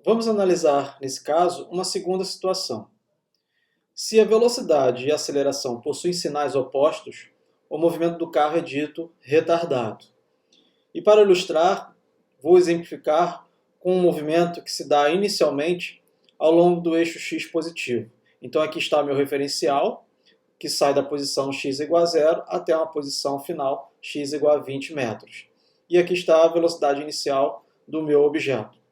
Vamos analisar, nesse caso, uma segunda situação. Se a velocidade e a aceleração possuem sinais opostos, o movimento do carro é dito retardado. E para ilustrar, vou exemplificar com um movimento que se dá inicialmente ao longo do eixo x positivo. Então aqui está o meu referencial, que sai da posição x igual a zero até uma posição final x igual a 20 metros. E aqui está a velocidade inicial do meu objeto.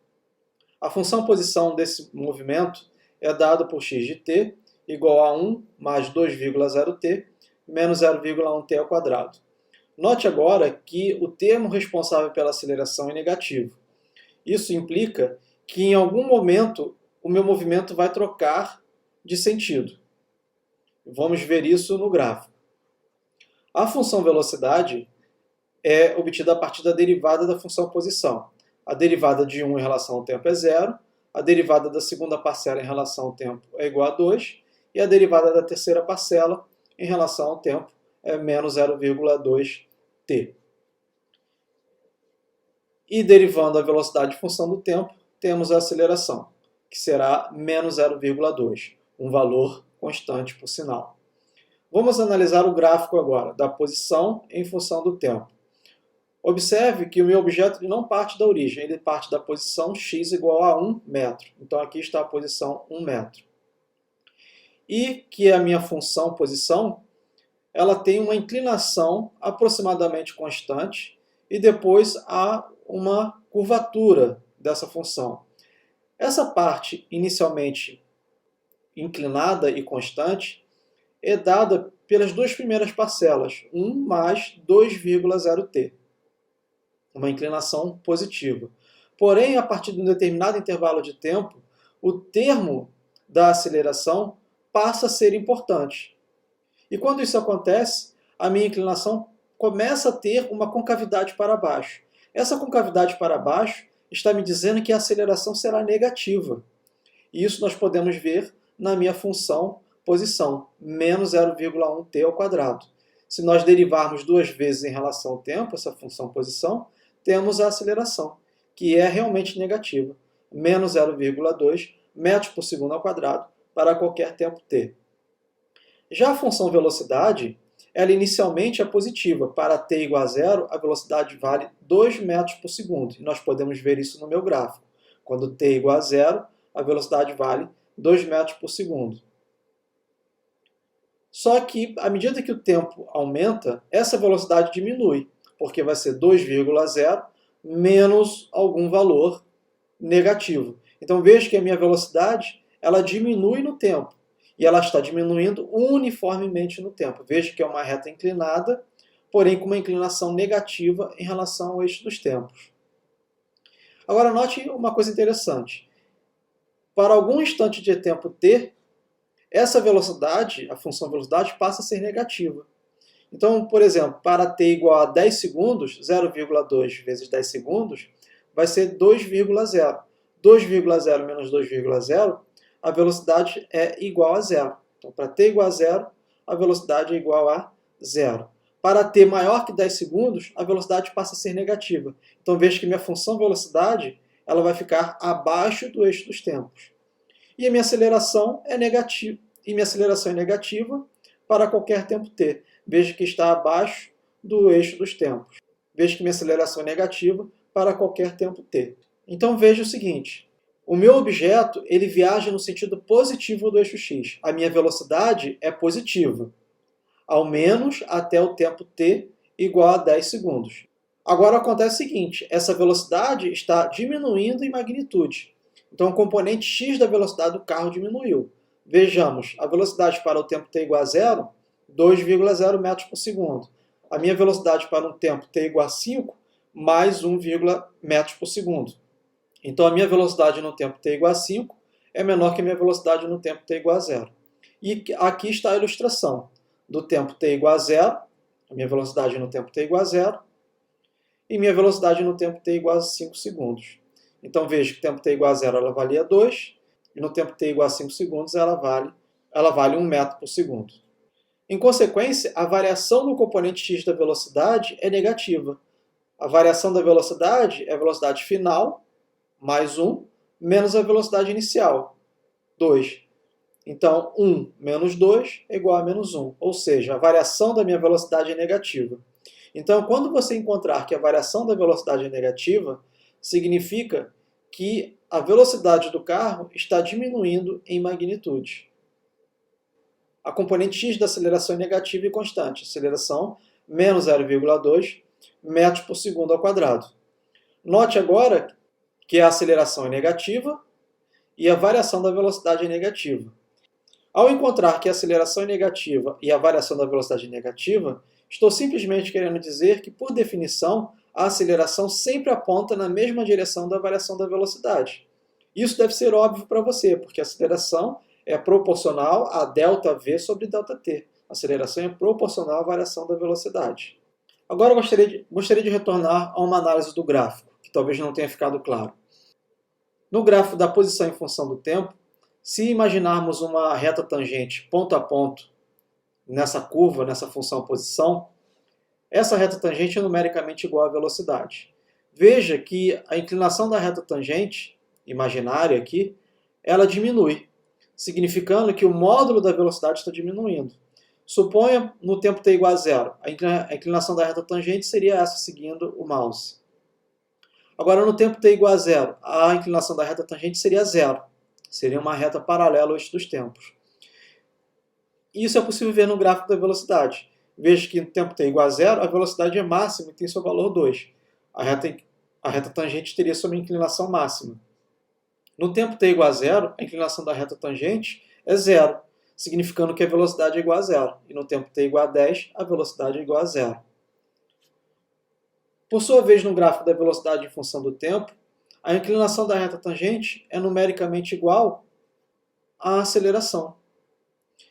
A função posição desse movimento é dada por x de t igual a 1 mais 2,0t menos 0,1t ao quadrado. Note agora que o termo responsável pela aceleração é negativo. Isso implica que em algum momento o meu movimento vai trocar de sentido. Vamos ver isso no gráfico. A função velocidade é obtida a partir da derivada da função posição. A derivada de 1 em relação ao tempo é 0, a derivada da segunda parcela em relação ao tempo é igual a 2, e a derivada da terceira parcela em relação ao tempo é menos 0,2t. E derivando a velocidade em função do tempo, temos a aceleração, que será menos 0,2, um valor constante por sinal. Vamos analisar o gráfico agora, da posição em função do tempo. Observe que o meu objeto não parte da origem, ele parte da posição x igual a 1 metro. Então aqui está a posição 1 metro. E que a minha função posição, ela tem uma inclinação aproximadamente constante e depois há uma curvatura dessa função. Essa parte inicialmente inclinada e constante é dada pelas duas primeiras parcelas, 1 mais 2,0t. Uma inclinação positiva. Porém, a partir de um determinado intervalo de tempo, o termo da aceleração passa a ser importante. E quando isso acontece, a minha inclinação começa a ter uma concavidade para baixo. Essa concavidade para baixo está me dizendo que a aceleração será negativa. E isso nós podemos ver na minha função posição, menos 0,1t ao quadrado. Se nós derivarmos duas vezes em relação ao tempo, essa função posição, temos a aceleração, que é realmente negativa, menos 0,2 metros por segundo ao quadrado para qualquer tempo t. Já a função velocidade, ela inicialmente é positiva. Para t igual a zero, a velocidade vale 2 metros por segundo. E nós podemos ver isso no meu gráfico. Quando t igual a zero, a velocidade vale 2 metros por segundo. Só que, à medida que o tempo aumenta, essa velocidade diminui, porque vai ser 2,0 menos algum valor negativo. Então veja que a minha velocidade ela diminui no tempo. E ela está diminuindo uniformemente no tempo. Veja que é uma reta inclinada, porém com uma inclinação negativa em relação ao eixo dos tempos. Agora note uma coisa interessante. Para algum instante de tempo t, essa velocidade, a função velocidade, passa a ser negativa. Então, por exemplo, para t igual a 10 segundos, 0,2 vezes 10 segundos, vai ser 2,0. 2,0 menos 2,0, a velocidade é igual a zero. Então, para t igual a zero, a velocidade é igual a zero. Para t maior que 10 segundos, a velocidade passa a ser negativa. Então, veja que minha função velocidade ela vai ficar abaixo do eixo dos tempos. E a minha aceleração é negativa. E minha aceleração é negativa para qualquer tempo t. Veja que está abaixo do eixo dos tempos. Veja que minha aceleração é negativa para qualquer tempo t. Então veja o seguinte, o meu objeto ele viaja no sentido positivo do eixo x. A minha velocidade é positiva, ao menos até o tempo t igual a 10 segundos. Agora acontece o seguinte, essa velocidade está diminuindo em magnitude. Então o componente x da velocidade do carro diminuiu. Vejamos, a velocidade para o tempo t igual a zero, 2,0 metros por segundo. A minha velocidade para um tempo t igual a 5, mais 1, metros por segundo. Então a minha velocidade no tempo t igual a 5 é menor que a minha velocidade no tempo t igual a zero. E aqui está a ilustração do tempo t igual a zero, a minha velocidade no tempo t igual a zero, e minha velocidade no tempo t igual a 5 segundos. Então veja que o tempo t igual a zero ela valia 2, e no tempo t igual a 5 segundos ela vale 1 metro por segundo. Em consequência, a variação do componente x da velocidade é negativa. A variação da velocidade é a velocidade final, mais 1, menos a velocidade inicial, 2. Então, 1 menos 2 é igual a menos 1, ou seja, a variação da minha velocidade é negativa. Então, quando você encontrar que a variação da velocidade é negativa, significa que a velocidade do carro está diminuindo em magnitude. A componente x da aceleração é negativa e constante. Aceleração menos 0,2 metros por segundo ao quadrado. Note agora que a aceleração é negativa e a variação da velocidade é negativa. Ao encontrar que a aceleração é negativa e a variação da velocidade é negativa, estou simplesmente querendo dizer que, por definição, a aceleração sempre aponta na mesma direção da variação da velocidade. Isso deve ser óbvio para você, porque a aceleração é proporcional a ΔV sobre ΔT. A aceleração é proporcional à variação da velocidade. Agora eu gostaria de retornar a uma análise do gráfico, que talvez não tenha ficado claro. No gráfico da posição em função do tempo, se imaginarmos uma reta tangente ponto a ponto nessa curva, nessa função posição, essa reta tangente é numericamente igual à velocidade. Veja que a inclinação da reta tangente, imaginária aqui, ela diminui, significando que o módulo da velocidade está diminuindo. Suponha no tempo t igual a zero, a inclinação da reta tangente seria essa seguindo o mouse. Agora, no tempo t igual a zero, a inclinação da reta tangente seria zero. Seria uma reta paralela ao eixo dos tempos. Isso é possível ver no gráfico da velocidade. Veja que no tempo t igual a zero, a velocidade é máxima e tem seu valor 2. A reta tangente teria sua inclinação máxima. No tempo t igual a zero, a inclinação da reta tangente é zero, significando que a velocidade é igual a zero. E no tempo t igual a 10, a velocidade é igual a zero. Por sua vez, no gráfico da velocidade em função do tempo, a inclinação da reta tangente é numericamente igual à aceleração.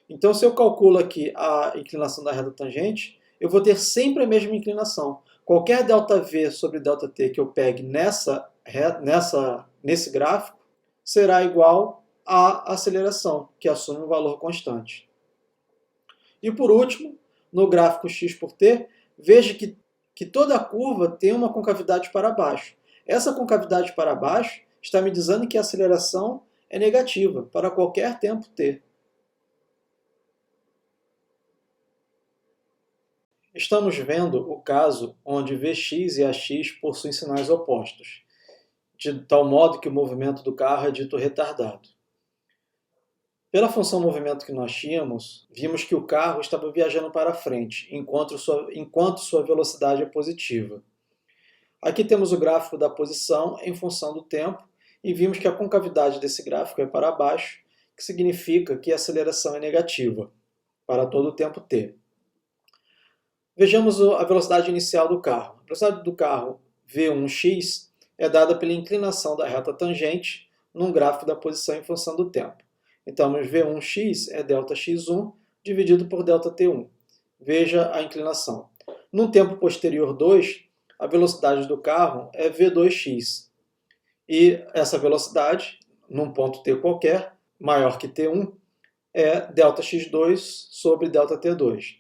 Então, se eu calculo aqui a inclinação da reta tangente, eu vou ter sempre a mesma inclinação. Qualquer ΔV sobre ΔT que eu pegue nesse gráfico será igual à aceleração, que assume um valor constante. E por último, no gráfico x por t, veja que toda a curva tem uma concavidade para baixo. Essa concavidade para baixo está me dizendo que a aceleração é negativa para qualquer tempo t. Estamos vendo o caso onde Vx e Ax possuem sinais opostos, de tal modo que o movimento do carro é dito retardado. Pela função movimento que nós tínhamos, vimos que o carro estava viajando para frente, enquanto sua velocidade é positiva. Aqui temos o gráfico da posição em função do tempo e vimos que a concavidade desse gráfico é para baixo, que significa que a aceleração é negativa para todo o tempo t. Vejamos a velocidade inicial do carro. A velocidade do carro v1x é dada pela inclinação da reta tangente num gráfico da posição em função do tempo. Então, v1x é ΔX1 dividido por ΔT1. Veja a inclinação. No tempo posterior 2, a velocidade do carro é v2x. E essa velocidade, num ponto t qualquer, maior que t1, é ΔX2 sobre ΔT2.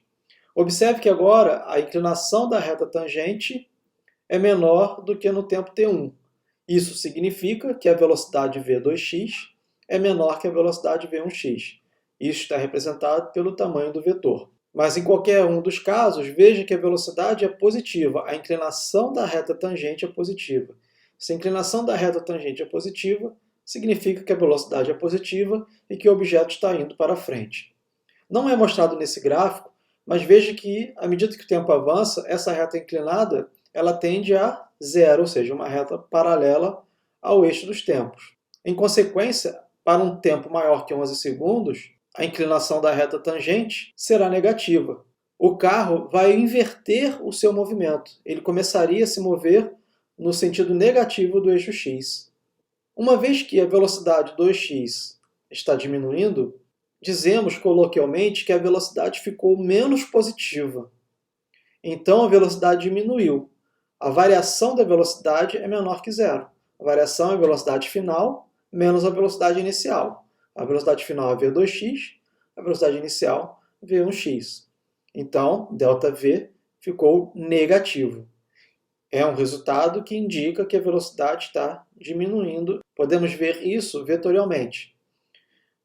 Observe que agora a inclinação da reta tangente é menor do que no tempo t1. Isso significa que a velocidade v2x é menor que a velocidade v1x. Isso está representado pelo tamanho do vetor. Mas em qualquer um dos casos, veja que a velocidade é positiva, a inclinação da reta tangente é positiva. Se a inclinação da reta tangente é positiva, significa que a velocidade é positiva e que o objeto está indo para frente. Não é mostrado nesse gráfico, mas veja que, à medida que o tempo avança, essa reta inclinada ela tende a zero, ou seja, uma reta paralela ao eixo dos tempos. Em consequência, para um tempo maior que 11 segundos, a inclinação da reta tangente será negativa. O carro vai inverter o seu movimento. Ele começaria a se mover no sentido negativo do eixo x. Uma vez que a velocidade 2x está diminuindo, dizemos coloquialmente que a velocidade ficou menos positiva. Então a velocidade diminuiu. A variação da velocidade é menor que zero. A variação é a velocidade final menos a velocidade inicial. A velocidade final é v2x, a velocidade inicial é v1x. Então, ΔV ficou negativo. É um resultado que indica que a velocidade está diminuindo. Podemos ver isso vetorialmente.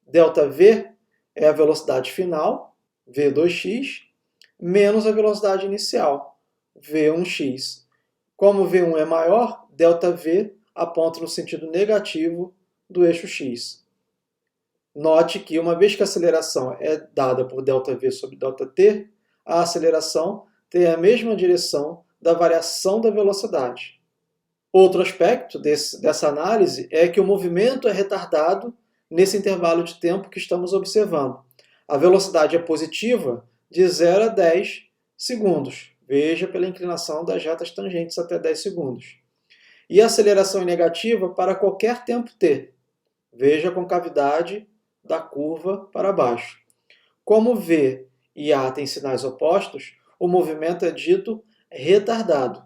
ΔV é a velocidade final, v2x, menos a velocidade inicial, v1x. Como v1 é maior, ΔV aponta no sentido negativo do eixo x. Note que, uma vez que a aceleração é dada por ΔV sobre ΔT, a aceleração tem a mesma direção da variação da velocidade. Outro aspecto dessa análise é que o movimento é retardado nesse intervalo de tempo que estamos observando. A velocidade é positiva de 0 a 10 segundos. Veja pela inclinação das retas tangentes até 10 segundos. E a aceleração é negativa para qualquer tempo t. Veja a concavidade da curva para baixo. Como V e A têm sinais opostos, o movimento é dito retardado.